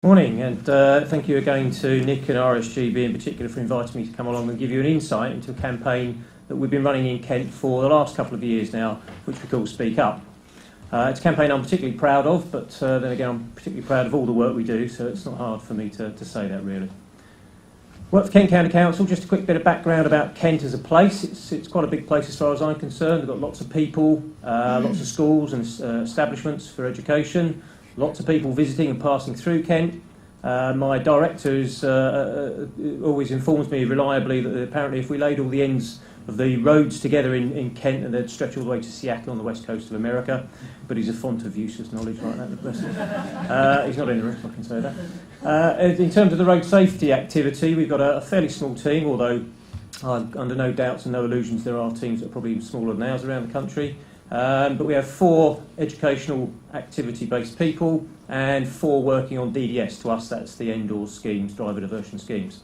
Morning, and thank you again to Nick and RSGB in particular for inviting me to come along and give you an insight into a campaign that we've been running in Kent for the last couple of years now, which we call Speak Up. It's a campaign I'm particularly proud of, but then again I'm particularly proud of all the work we do, so it's not hard for me to say that really. Work for Kent County Council. Just a quick bit of background about Kent as a place. It's quite a big place as far as I'm concerned. We've got lots of people, lots of schools and establishments for education. Lots of people visiting and passing through Kent. My director always informs me reliably that apparently if we laid all the ends of the roads together in Kent, and they'd stretch all the way to Seattle on the west coast of America, but he's a font of useless knowledge like that, the person. He's not in the room, I can say that. In terms of the road safety activity, we've got a fairly small team, although under no doubts and no illusions there are teams that are probably even smaller than ours around the country. But we have 4 educational activity-based people and 4 working on DDS. To us, that's the end-door schemes, driver diversion schemes.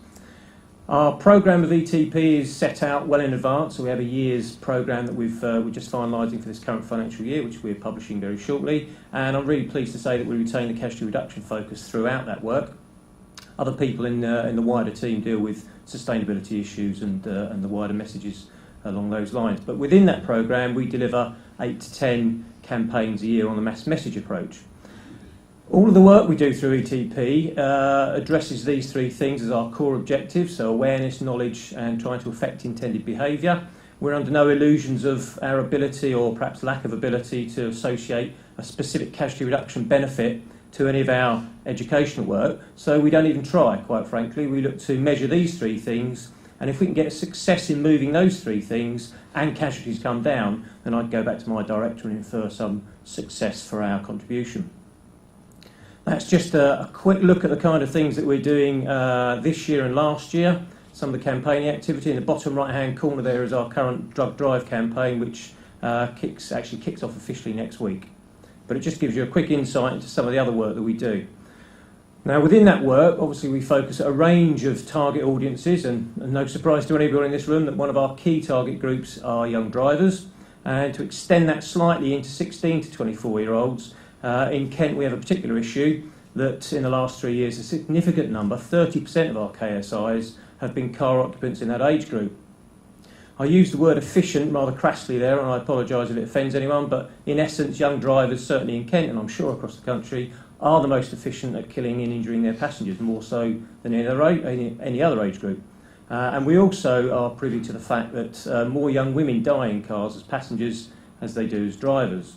Our programme of ETP is set out well in advance, so we have a year's programme that we're just finalising for this current financial year, which we're publishing very shortly. And I'm really pleased to say that we retain the casualty reduction focus throughout that work. Other people in the wider team deal with sustainability issues and the wider messages along those lines. But within that programme, we deliver 8 to 10 campaigns a year on the mass message approach. All of the work we do through ETP addresses these 3 things as our core objectives, so awareness, knowledge and trying to affect intended behaviour. We're under no illusions of our ability, or perhaps lack of ability, to associate a specific casualty reduction benefit to any of our educational work, so we don't even try, quite frankly. We look to measure these 3 things, and if we can get a success in moving those 3 things and casualties come down, then I'd go back to my director and infer some success for our contribution. That's just a quick look at the kind of things that we're doing this year and last year. Some of the campaigning activity. In the bottom right-hand corner there is our current drug drive campaign, which kicks off officially next week. But it just gives you a quick insight into some of the other work that we do. Now, within that work, obviously we focus at a range of target audiences, and no surprise to anybody in this room that one of our key target groups are young drivers. And to extend that slightly into 16 to 24-year-olds, in Kent we have a particular issue that in the last 3 years a significant number, 30% of our KSIs, have been car occupants in that age group. I use the word efficient rather crassly there, and I apologise if it offends anyone, but in essence young drivers, certainly in Kent and I'm sure across the country, are the most efficient at killing and injuring their passengers, more so than any other age group. And we also are privy to the fact that more young women die in cars as passengers as they do as drivers.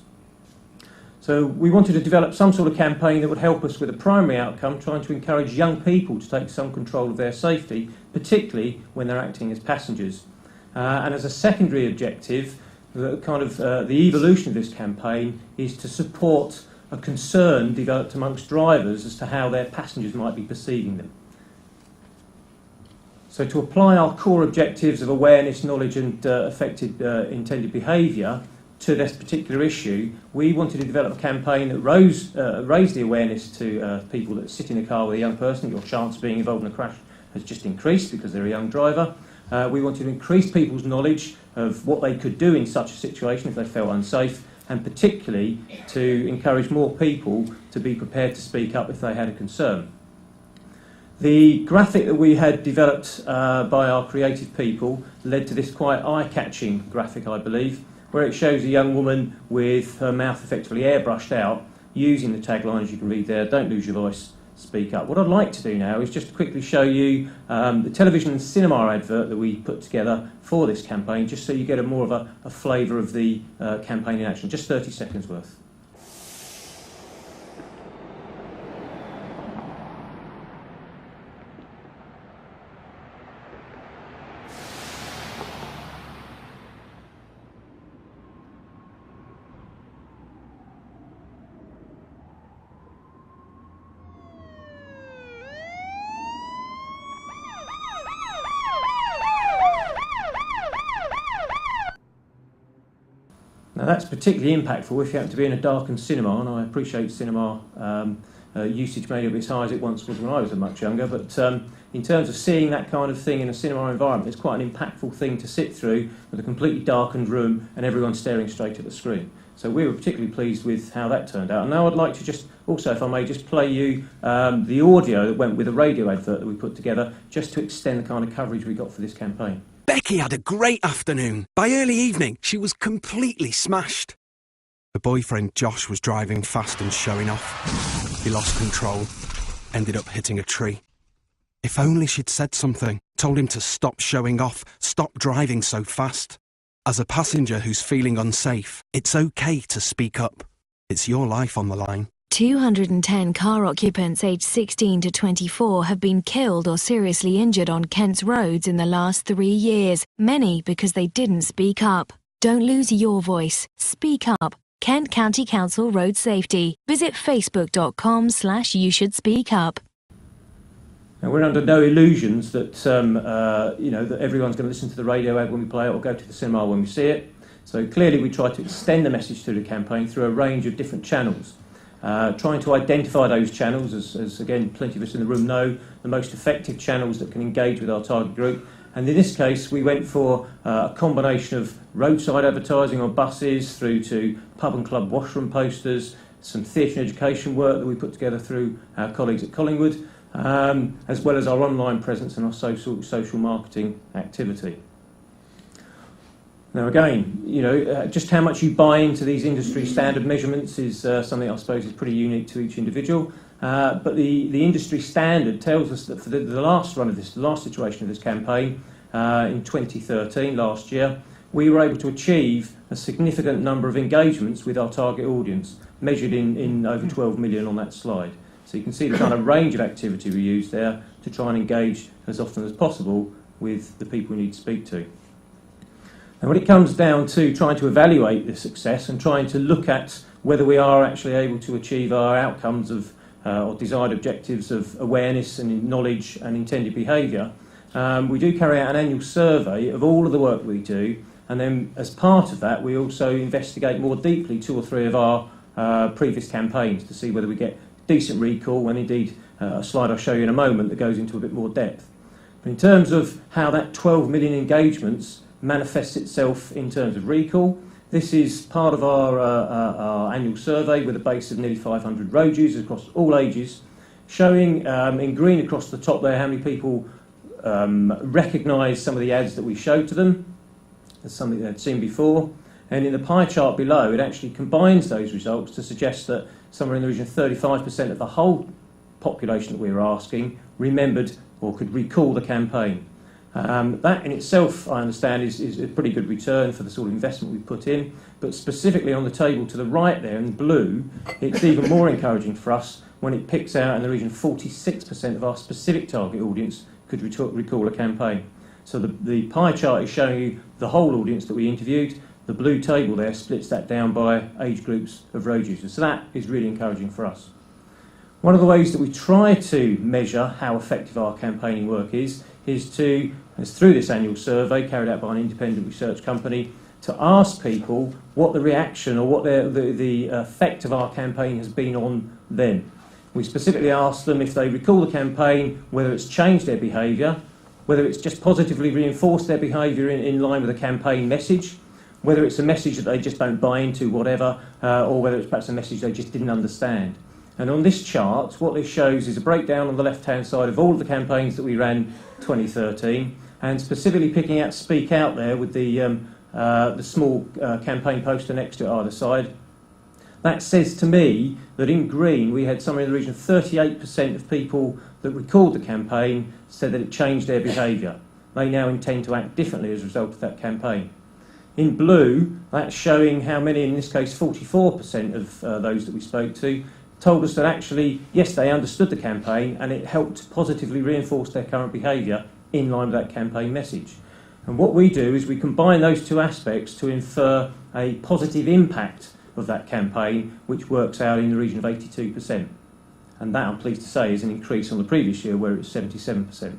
So we wanted to develop some sort of campaign that would help us with a primary outcome, trying to encourage young people to take some control of their safety, particularly when they're acting as passengers. And as a secondary objective, the evolution of this campaign is to support a concern developed amongst drivers as to how their passengers might be perceiving them. So to apply our core objectives of awareness, knowledge and affected intended behaviour to this particular issue, we wanted to develop a campaign that raised the awareness to people that sit in a car with a young person. Your chance of being involved in a crash has just increased because they're a young driver. We wanted to increase people's knowledge of what they could do in such a situation if they felt unsafe, and particularly to encourage more people to be prepared to speak up if they had a concern. The graphic that we had developed by our creative people led to this quite eye-catching graphic, I believe, where it shows a young woman with her mouth effectively airbrushed out, using the tagline, as you can read there, "Don't lose your voice, speak up." What I'd like to do now is just quickly show you the television and cinema advert that we put together for this campaign, just so you get more of a flavour of the campaign in action. Just 30 seconds worth. Now that's particularly impactful if you happen to be in a darkened cinema, and I appreciate cinema usage may not be as high as it once was when I was much younger, but in terms of seeing that kind of thing in a cinema environment, it's quite an impactful thing to sit through with a completely darkened room and everyone staring straight at the screen. So we were particularly pleased with how that turned out. And now I'd like to just also, if I may, just play you the audio that went with a radio advert that we put together, just to extend the kind of coverage we got for this campaign. Becky had a great afternoon. By early evening, she was completely smashed. Her boyfriend Josh was driving fast and showing off. He lost control, ended up hitting a tree. If only she'd said something, told him to stop showing off, stop driving so fast. As a passenger who's feeling unsafe, it's okay to speak up. It's your life on the line. 210 car occupants aged 16 to 24 have been killed or seriously injured on Kent's roads in the last 3 years, many because they didn't speak up. Don't lose your voice. Speak up. Kent County Council Road Safety. Visit facebook.com/YouShouldSpeakUp. Now, we're under no illusions that that everyone's going to listen to the radio ad when we play it or go to the cinema when we see it. So clearly we try to extend the message through the campaign through a range of different channels. Trying to identify those channels, as again plenty of us in the room know, the most effective channels that can engage with our target group. And in this case we went for a combination of roadside advertising on buses through to pub and club washroom posters, some theatre and education work that we put together through our colleagues at Collingwood, as well as our online presence and our social marketing activity. Now again, just how much you buy into these industry standard measurements is something I suppose is pretty unique to each individual. But the industry standard tells us that for the last iteration of this campaign, in 2013, last year, we were able to achieve a significant number of engagements with our target audience, measured in over 12 million on that slide. So you can see the kind of range of activity we use there to try and engage as often as possible with the people we need to speak to. And when it comes down to trying to evaluate the success and trying to look at whether we are actually able to achieve our outcomes of or desired objectives of awareness and knowledge and intended behaviour, we do carry out an annual survey of all of the work we do, and then as part of that we also investigate more deeply 2 or 3 of our previous campaigns to see whether we get decent recall, and indeed a slide I'll show you in a moment that goes into a bit more depth. But in terms of how that 12 million engagements manifests itself in terms of recall, this is part of our annual survey with a base of nearly 500 road users across all ages, showing in green across the top there how many people recognise some of the ads that we showed to them as something they'd seen before. And in the pie chart below, it actually combines those results to suggest that somewhere in the region of 35% of the whole population that we were asking remembered or could recall the campaign. That in itself, I understand, is a pretty good return for the sort of investment we've put in, but specifically on the table to the right there in blue, it's even more encouraging for us when it picks out in the region of 46% of our specific target audience could recall a campaign. So the pie chart is showing you the whole audience that we interviewed. The blue table there splits that down by age groups of road users. So that is really encouraging for us. One of the ways that we try to measure how effective our campaigning work is through this annual survey carried out by an independent research company to ask people what the reaction or what the effect of our campaign has been on them. We specifically asked them if they recall the campaign, whether it's changed their behaviour, whether it's just positively reinforced their behaviour in line with the campaign message, whether it's a message that they just don't buy into, whatever, or whether it's perhaps a message they just didn't understand. And on this chart, what this shows is a breakdown on the left-hand side of all of the campaigns that we ran 2013, and specifically picking out Speak Out there with the small campaign poster next to it either side. That says to me that in green we had somewhere in the region of 38% of people that recalled the campaign said that it changed their behaviour. They now intend to act differently as a result of that campaign. In blue, that's showing how many, in this case 44% of those that we spoke to, told us that actually, yes, they understood the campaign and it helped positively reinforce their current behaviour in line with that campaign message. And what we do is we combine those two aspects to infer a positive impact of that campaign, which works out in the region of 82%. And that, I'm pleased to say, is an increase on the previous year where it was 77%.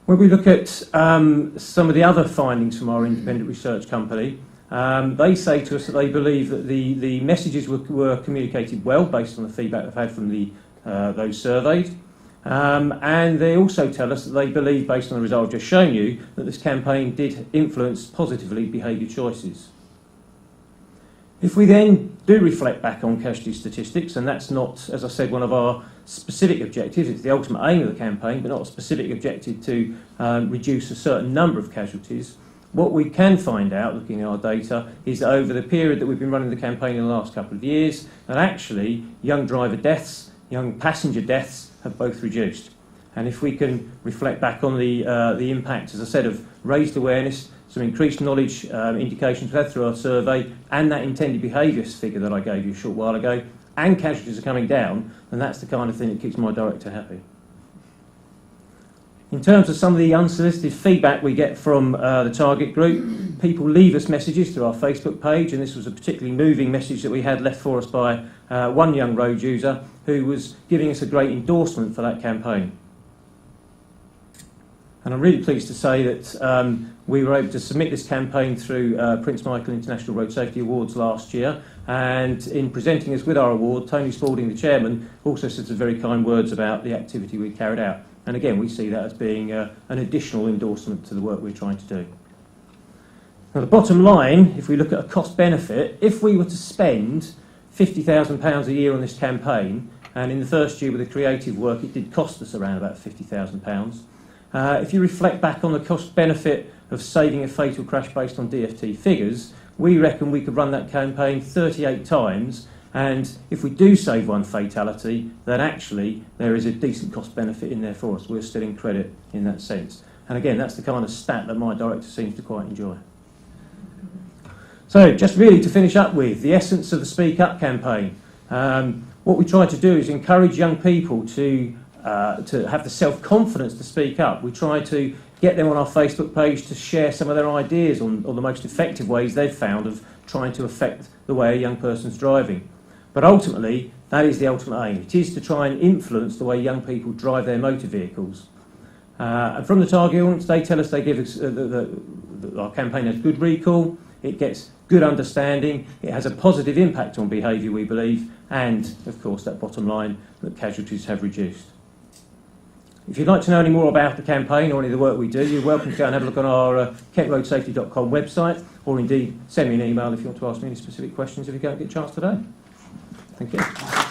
When we look at some of the other findings from our independent research company, they say to us that they believe that the messages were communicated well based on the feedback they've had from those surveyed. And they also tell us that they believe, based on the result I've just shown you, that this campaign did influence positively behaviour choices. If we then do reflect back on casualty statistics, and that's not, as I said, one of our specific objectives, it's the ultimate aim of the campaign, but not a specific objective to reduce a certain number of casualties, what we can find out, looking at our data, is that over the period that we've been running the campaign in the last couple of years, that actually young driver deaths, young passenger deaths have both reduced. And if we can reflect back on the impact, as I said, of raised awareness, some increased knowledge indications we've had through our survey, and that intended behaviours figure that I gave you a short while ago, and casualties are coming down, then that's the kind of thing that keeps my director happy. In terms of some of the unsolicited feedback we get from the target group, people leave us messages through our Facebook page, and this was a particularly moving message that we had left for us by one young road user who was giving us a great endorsement for that campaign. And I'm really pleased to say that we were able to submit this campaign through Prince Michael International Road Safety Awards last year, and in presenting us with our award, Tony Spalding, the chairman, also said some very kind words about the activity we carried out. And again, we see that as being an additional endorsement to the work we're trying to do. Now, the bottom line, if we look at a cost benefit, if we were to spend £50,000 a year on this campaign, and in the first year with the creative work it did cost us around about £50,000, if you reflect back on the cost benefit of saving a fatal crash based on DFT figures, we reckon we could run that campaign 38 times, and if we do save one fatality, then actually there is a decent cost benefit in there for us. We're still in credit in that sense. And again, that's the kind of stat that my director seems to quite enjoy. So just really to finish up with, the essence of the Speak Up campaign. What we try to do is encourage young people to have the self-confidence to speak up. We try to get them on our Facebook page to share some of their ideas on the most effective ways they've found of trying to affect the way a young person's driving. But ultimately, that is the ultimate aim. It is to try and influence the way young people drive their motor vehicles. And from the target audience, they tell us they give us our campaign has good recall, it gets good understanding, it has a positive impact on behaviour, we believe, and, of course, that bottom line, that casualties have reduced. If you'd like to know any more about the campaign or any of the work we do, you're welcome to go and have a look on our kentroadsafety.com website, or indeed send me an email if you want to ask me any specific questions if you don't get a chance today. Thank you.